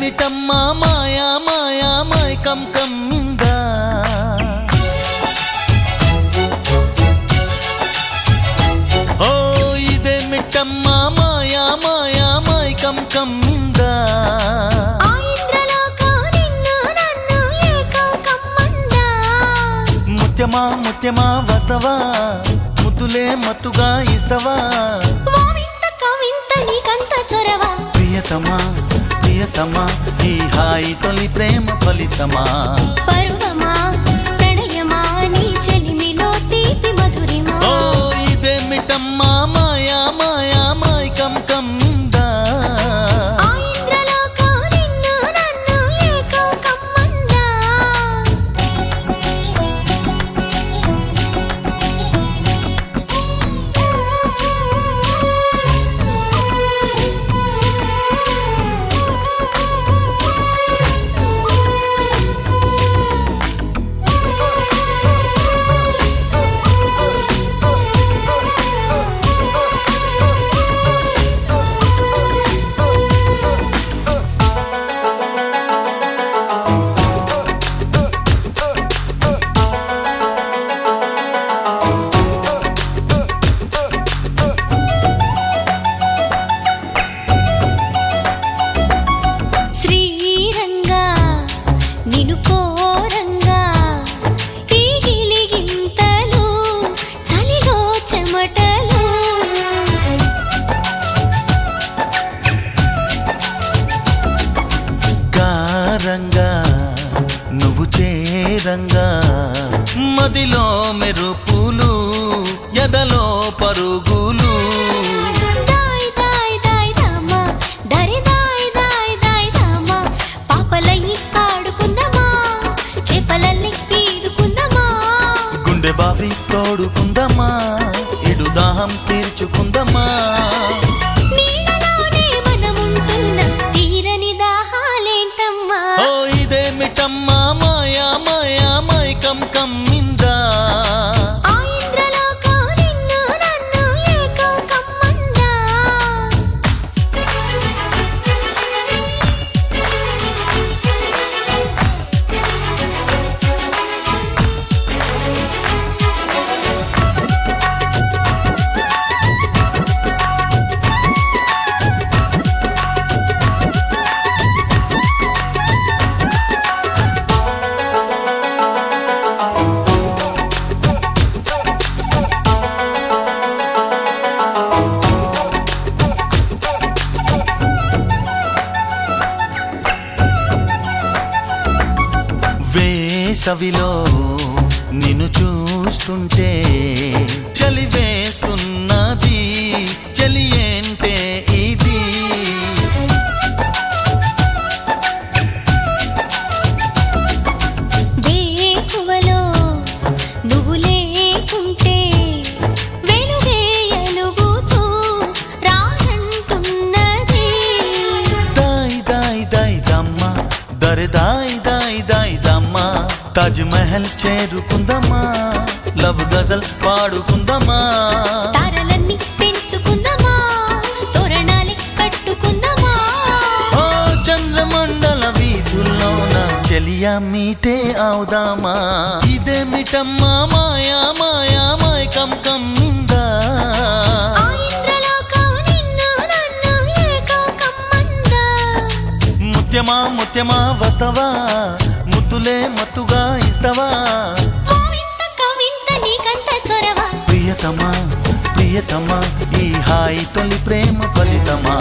ఇదేమిటమ్మా మాయా మాయా మైకం కమ్మిందా ఓ ఇదేమిటమ్మా మాయా మాయా మైకం కమ్మిందా ముత్యమా ముత్యమా వస్తవా ముద్దులే మత్తుగా ఇస్తవా ప్రియతమా ప్రియతమా ఈ హాయి తొలి ప్రేమ ఫలితమా పరువమా ప్రణయమా నీ చెలిమిలో తీపి మధురిమా ఓ ఇదేమిటమ్మా మాయా మాయా మైకం కమ్మిందా నువ్వు చేరంగా మదిలో మెరుపులు ఎదలో పరుగులు పాపలయ్యి ఆడుకుందామా చేపలల్లి పీడుకుందామా గుండె బావి తోడుకుందామా ఇడు దాహం తీర్చుకుందామా ఇదేమిటమ్మా మాయా మాయా మైకం కమ్మిందా వేసవిలో నిన్ను చూస్తుంటే చలి వేస్తున్నది చలి ఏంటే ఇది వేకువలో నువ్వు లేకుంటే వెలుగే ఎలుగుతూ రానంటున్నది దాయ్ దాయ్ దాయ్ దమ్మ దరే దాయ్ దాయ్ దాయ్ దమ్మ తాజ్ మహల్ చేరుకుందామా లవ్ గజల్ పాడుకుందామా తారలన్నీ పెంచుకుందామా తోరణాలే కట్టుకుందామా ఓ చంద్రమండల వీధుల్లోన చెలియా మీటే అవుదామా ఇదేమిటమ్మా మాయా మాయా మైకం కమ్మిందా ముత్యమా ముత్యమా వస్తవా ముద్దులే మత్తుగా ఇస్తవా ప్రియతమా ప్రియతమా ఈ హాయి తొలి ప్రేమ ఫలితమా